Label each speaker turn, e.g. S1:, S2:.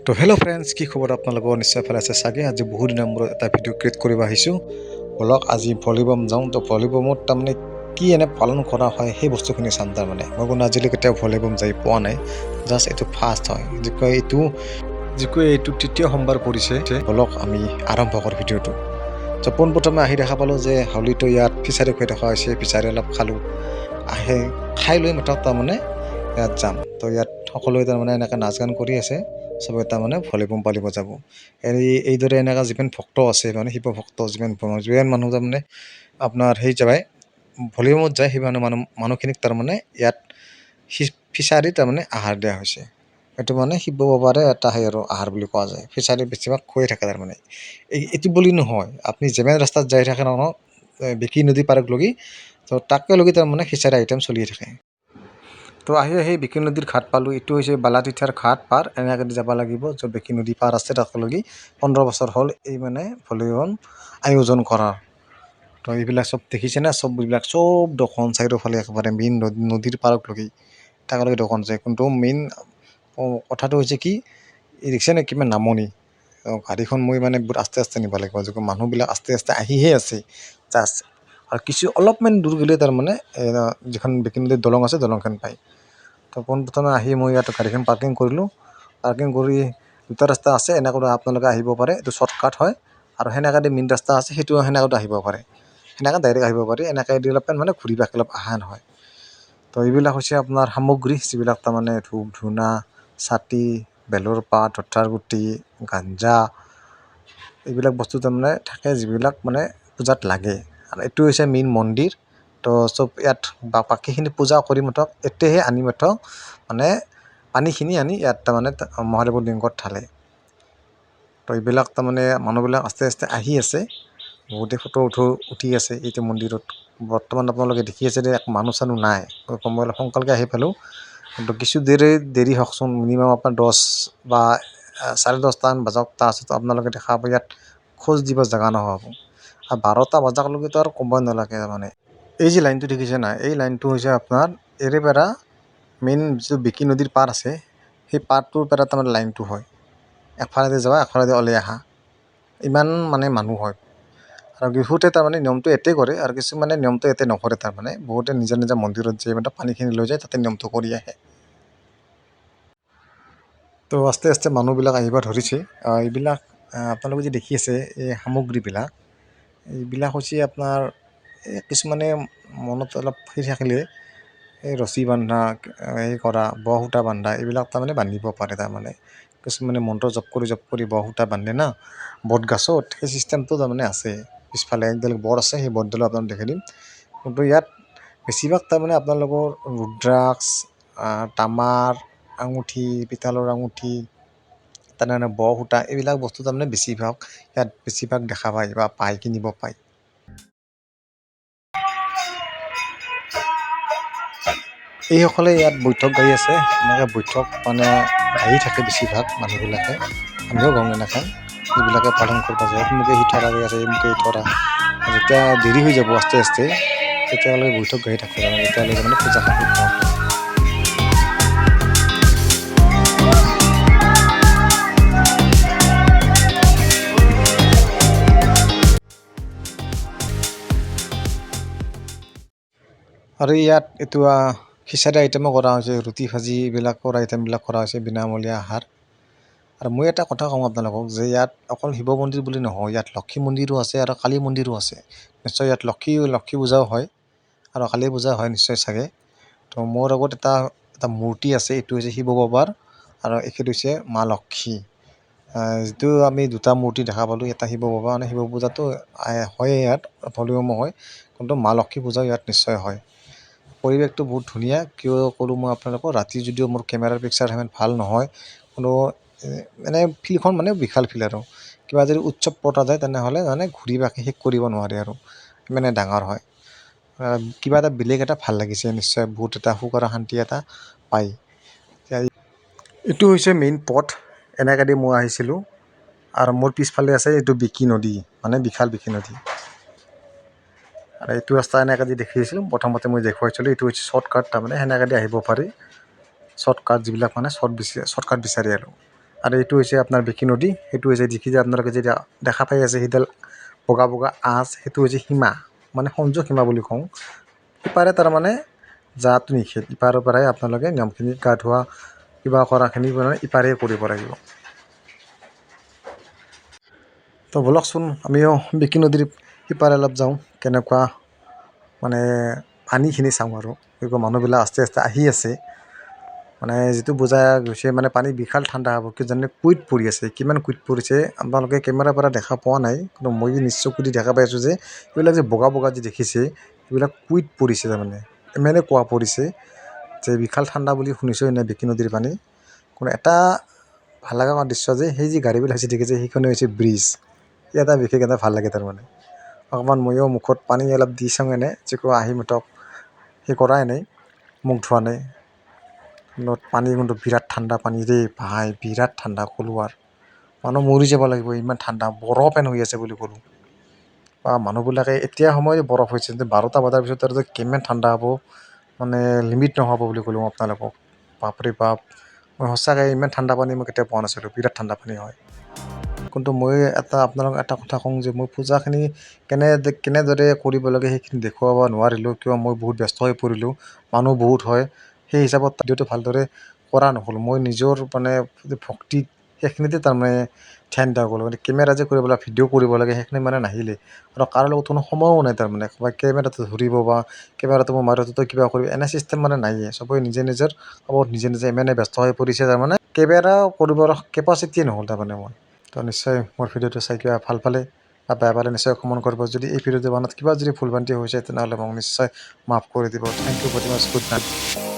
S1: তো hello' friends, কি খবৰ আপোনালোকৰ? নিশ্চয় ভালে আছে চাগে। আজি বহুত দিনৰ মূৰত এটা ভিডিঅ' ক্ৰিয়েট কৰিব আহিছোঁ। ব'লক আজি ভলীবম যাওঁ। তো ভলীবমত তাৰমানে কি এনে পালন কৰা হয় সেই বস্তুখিনি চাম। তাৰমানে মই কোনো আজিলৈ কেতিয়াও ভলীবম যাই পোৱা নাই, জাষ্ট এইটো ফাৰ্ষ্ট হয়। এইটো তৃতীয় সোমবাৰ পৰিছে। ব'লক আমি আৰম্ভ কৰোঁ ভিডিঅ'টো। তো পোনপ্ৰথমে আহি দেখা পালোঁ যে হাউলিটো ইয়াত ফিচাৰী হৈ থকা হৈছে। ফিচাৰী অলপ খালোঁ, খাই লৈ মাত্ৰ তাৰমানে ইয়াত যাম। তো ইয়াত সকলোৱে তাৰমানে এনেকৈ নাচ গান কৰি আছে। চবে তাৰমানে ভলীবম পালিব যাব। এইদৰে এনেকুৱা যিমান ভক্ত আছে, মানে শিৱ ভক্ত যিমান মানুহ তাৰমানে আপোনাৰ যায় ভলীবমত যায়, সেই মানুহখিনিক তাৰমানে ইয়াত ফিচাৰীত তাৰমানে আহাৰ দিয়া হৈছে। এইটো মানে শিৱ বাবাৰে এটা আৰু আহাৰ বুলি কোৱা যায়। ফিচাৰীত বেছিভাগ খোৱাই থাকে তাৰমানে। এইটো বুলি নহয়, আপুনি যিমান ৰাস্তাত যাই থাকে নহয়, বিকি নদী পাৰক লগি, তো তাকে লগি তাৰমানে ফিচাৰী আইটেম চলিয়ে থাকে। তো আহি বিকি নদীৰ ঘাট পালোঁ। এইটো হৈছে বালাতীথাৰ ঘাট পাৰ, এনেকৈ যাব লাগিব। য'ত বিকি নদী পাৰ আছে তাতলৈকে 15 বছৰ হ'ল এই মানে ভলীবম আয়োজন কৰাৰ। তো এইবিলাক চব দেখিছে না, চববিলাক চব দোকান চাৰিওফালে একেবাৰে মেইন নদীৰ পাৰক লগি তাকলৈকে দোকান যায়। কিন্তু মেইন কথাটো হৈছে কি, এই দেখিছেনে কিমান নামনি। গাড়ীখন মই মানে বহুত আস্তে আস্তে নিব লাগিব, যিটো মানুহবিলাক আস্তে আস্তে আহিহে আছে জাষ্ট। আৰু কিছু অলপমান দূৰ গ'লে তাৰমানে যিখন বিকি নদীৰ দলং আছে, দলংখন পায়। তো পোনপ্ৰথমে আহি মই ইয়াত গাড়ীখন পাৰ্কিং কৰিলোঁ। পাৰ্কিং কৰি দুটা ৰাস্তা আছে, এনেকৈ আপোনালোকে আহিব পাৰে। এইটো শ্বৰ্টকাট হয়। আৰু সেনেকৈ মেইন ৰাস্তা আছে, সেইটো সেনেকৈ আহিব পাৰে। সেনেকৈ ডাইৰেক্ট আহিব পাৰি। এনেকৈ দি অলপমান মানে ঘূৰি পাকি অলপ অহা নহয়। তো এইবিলাক হৈছে আপোনাৰ সামগ্ৰী, যিবিলাক তাৰমানে ধূপ ধূনা, ছাতি, বেলৰ পাত, ধঠাৰ গুটি, গাঞ্জা, এইবিলাক বস্তু তাৰমানে থাকে, যিবিলাক মানে পূজাত লাগে। আৰু এইটো হৈছে মেইন মন্দিৰ। তো চব ইয়াত বাকীখিনি পূজা কৰি মাত্ৰ এতিয়াহে আনি মাত্ৰ মানে পানীখিনি আনি ইয়াত তাৰমানে মহাদেৱৰ লিংগত ঢালে। তো এইবিলাক তাৰমানে মানুহবিলাক আস্তে আস্তে আহি আছে। বহুতে ফটো উঠি আছে এইটো মন্দিৰত। বৰ্তমান আপোনালোকে দেখি আছে যে মানুহ চানুহ নাই। মই অলপ সোনকালকৈ আহি পালোঁ। কিন্তু কিছু দেৰি হওকচোন, মিনিমাম আপোনাৰ 10 বা 10:30মান বাজক, তাৰপিছত আপোনালোকে দেখা পাব ইয়াত খোজ দিব জেগা নহ'ব। আৰু 12টা বজালৈকেতো আৰু ক'বই নালাগে। মানে এই যে লাইনটো দেখিছে নাই, এই লাইনটো হৈছে আপোনাৰ এৰেপেৰা মেইন যিটো বিকি নদীৰ পাৰ আছে, সেই পাৰটোৰ পৰা তাৰমানে লাইনটো হয়। একফালেদি যোৱা, একফালেদি ওলাই অহা, ইমান মানে মানুহ হয়। আৰু বহুতে তাৰমানে নিয়মটো এতেই কৰে, আৰু কিছুমানে নিয়মটো এতে নকৰে। তাৰমানে বহুতে নিজৰ নিজৰ মন্দিৰত যায় মানে পানীখিনি লৈ যায়, তাতে নিয়মটো কৰি আহে। তো আস্তে আস্তে মানুহবিলাক আহিব ধৰিছে। এইবিলাক আপোনালোকে যে দেখি আছে, এই সামগ্ৰীবিলাক, এইবিলাক হৈছে আপোনাৰ কিছুমানে মনত অলপ সেই থাকিলে এই ৰছী বান্ধা, এই কৰা ব-সূতা বান্ধা, এইবিলাক তাৰমানে বান্ধিব পাৰে। তাৰমানে কিছুমানে মন্ত্ৰ জপ কৰি ব-সূতা বান্ধে না বট গাছত, সেই চিষ্টেমটো তাৰমানে আছে। পিছফালে একডাল বট আছে, সেই বটডালো আপোনাক দেখাই দিম। কিন্তু ইয়াত বেছিভাগ তাৰমানে আপোনালোকৰ ৰুদ্ৰাক্স, তামাৰ আঙুঠি, পিতলৰ আঙুঠি, তেনেধৰণে ব-সূতা, এইবিলাক বস্তু তাৰমানে বেছিভাগ দেখা পায় বা কিনিব পায়। এইসকলে ইয়াত বৈঠক গাই আছে। এনেকৈ বৈঠক মানে গাই থাকে বেছিভাগ মানুহবিলাকে। আমিও গওঁ এনেকৈ, যিবিলাকে পালন কৰিব যায়। মোক এই থৰা গৈ আছে, মোক এই থৰা। যেতিয়া দেৰি হৈ যাব আস্তে আস্তে, তেতিয়ালৈ বৈঠক গাই থাকে। যেতিয়ালৈ তাৰমানে পূজাখন শেষ নহ'ব। আৰু ইয়াত এইটো খিচাৰী আইটেমো কৰা হৈছে, ৰুটি ভাজি, এইবিলাকৰ আইটেমবিলাক কৰা হৈছে, বিনামূলীয়া আহাৰ। আৰু মই এটা কথা কওঁ আপোনালোকক, যে ইয়াত অকল শিৱ মন্দিৰ বুলি নহয়, ইয়াত লক্ষী মন্দিৰো আছে আৰু কালী মন্দিৰো আছে। নিশ্চয় ইয়াত লক্ষী পূজাও হয় আৰু কালী পূজা হয় নিশ্চয় চাগে। তো মোৰ আগত এটা মূৰ্তি আছে, এইটো হৈছে শিৱ বাবাৰ, আৰু এইটো হৈছে মা লক্ষী। যিটো আমি দুটা মূৰ্তি দেখা পালোঁ, এটা শিৱ বাবা, মানে শিৱ পূজাটো হয় ইয়াত, ভলীবমো হয়। কিন্তু মা লক্ষী পূজাও ইয়াত নিশ্চয় হয়। পৰিৱেশটো বহুত ধুনীয়া। কিয় ক'লোঁ মই আপোনালোকক, ৰাতি যদিও মোৰ কেমেৰাৰ পিকচাৰ সিমান ভাল নহয়, কিন্তু মানে ফিল্ডখন মানে বিশাল ফিল্ড। আৰু কিবা যদি উৎসৱ পতা যায়, তেনেহ'লে মানে ঘূৰি পাকি শেষ কৰিব নোৱাৰে, আৰু মানে ডাঙৰ হয়। কিবা এটা বেলেগ এটা ভাল লাগিছে নিশ্চয়, বহুত এটা সুখ আৰু শান্তি এটা পায়। এইটো হৈছে মেইন পথ, এনেকৈ দি মই আহিছিলোঁ। আৰু মোৰ পিছফালে আছে এইটো বিকি নদী, মানে বিশাল বিকি নদী। আৰু এইটো ৰাস্তা এনেকৈ দি দেখিছিলোঁ, প্ৰথমতে মই দেখুৱাইছিলোঁ। এইটো হৈছে শ্বৰ্টকাট, তাৰমানে সেনেকৈ দি আহিব পাৰি। শ্বৰ্টকাট যিবিলাক মানে শ্বৰ্টকাট বিচাৰি আৰু আৰু এইটো হৈছে আপোনাৰ বিকি নদী। সেইটো হৈছে দেখি যে আপোনালোকে যেতিয়া দেখা পাই আছে সেইডাল বগা বগা আঁচ, সেইটো হৈছে সীমা, মানে সংযোগ সীমা বুলি কওঁ। ইপাৰে তাৰমানে যোৱাটো নিষেধ, ইপাৰৰ পৰাই আপোনালোকে নিয়মখিনি গা ধোৱা কিবা কৰাখিনি মানে ইপাৰে কৰিব লাগিব। তো ব'লকচোন আমিও বিকি নদীৰ সিপাৰে অলপ যাওঁ, কেনেকুৱা মানে পানীখিনি চাওঁ আৰু মানুহবিলাক আস্তে আস্তে আহি আছে। মানে যিটো বুজা গৈছে মানে পানী বিশাল ঠাণ্ডা হ'ব, কি জানে কুঁইট পৰি আছে। কিমান কুঁইট পৰিছে আপোনালোকে কেমেৰাৰ পৰা দেখা পোৱা নাই, কিন্তু মই নিশ্চয় কুঁইট দেখা পাই আছোঁ যে এইবিলাক যে বগা বগা যে দেখিছে এইবিলাক কুঁইট পৰিছে। তাৰমানে ইমানে কোৱা পৰিছে যে বিশাল ঠাণ্ডা বুলি শুনিছোঁ এনে বিকি নদীৰ পানী। কোনো এটা ভাল লগা দৃশ্য যে সেই যি গাড়ীবিলাক যে দেখিছে সেইখনে হৈছে ব্ৰিজ। এটা বিশেষ এটা ভাল লাগে তাৰমানে। অকণমান ময়ো মুখত পানী অলপ দি চাওঁ এনে যে আহি মুঠক সেই কৰাই নাই, মুখ ধোৱা নাই। পানী কিন্তু বিৰাট ঠাণ্ডা পানী দেই ভাই, বিৰাট ঠাণ্ডা ক'লোঁ আৰু মানুহ মৰি যাব লাগিব ইমান ঠাণ্ডা, বৰফ হেন হৈ আছে বুলি ক'লোঁ। বা মানুহবিলাকে এতিয়া সময় বৰফ হৈছে, 12টা বজাৰ পিছত আৰু কিমান ঠাণ্ডা হ'ব মানে লিমিট নহ'ব বুলি ক'লোঁ আপোনালোকক। বাপৰে বাপ, মই সঁচাকৈ ইমান ঠাণ্ডা পানী মই কেতিয়াও পোৱা নাছিলোঁ, বিৰাট ঠাণ্ডা পানী হয়। কিন্তু মই আপোনালোকক এটা কথা কওঁ যে মই পূজাখিনি কেনেদৰে কৰিব লাগে সেইখিনি দেখুৱাব নোৱাৰিলোঁ, কিয় মই বহুত ব্যস্ত হৈ পৰিলোঁ, মানুহ বহুত হয়। সেই হিচাপত ভিডিঅ'টো ভালদৰে কৰা নহ'ল। মই নিজৰ মানে ভক্তিত সেইখিনিতে তাৰমানে ধ্যান দিয়া গ'লোঁ, মানে কেমেৰা যে কৰিব লাগে, ভিডিঅ' কৰিব লাগে সেইখিনি মানে নাহিলে। আৰু কাৰো লগত কোনো সময়ো নাই তাৰমানে, বা কেমেৰাটো ধৰিব বা কেমেৰাটো মই মাৰোঁতে কিবা কৰিব, এনে চিষ্টেম মানে নাইয়ে। চবেই নিজে নিজৰ নিজে নিজে ইমানে ব্যস্ত হৈ পৰিছে তাৰমানে কেমেৰা কৰিবৰ কেপাচিটিয়ে নহ'ল তাৰমানে মই। তো নিশ্চয় মোৰ ভিডিঅ'টো চাই কিবা ভাল পালে বা বেয়া পালে নিশ্চয় কমেণ্ট কৰিব। যদি এই ভিডিঅ'টো বনাত কিবা যদি ভুল ভ্ৰান্তি হৈছে তেনেহ'লে মোক নিশ্চয় মাফ কৰি দিব। Thank you very much, good night.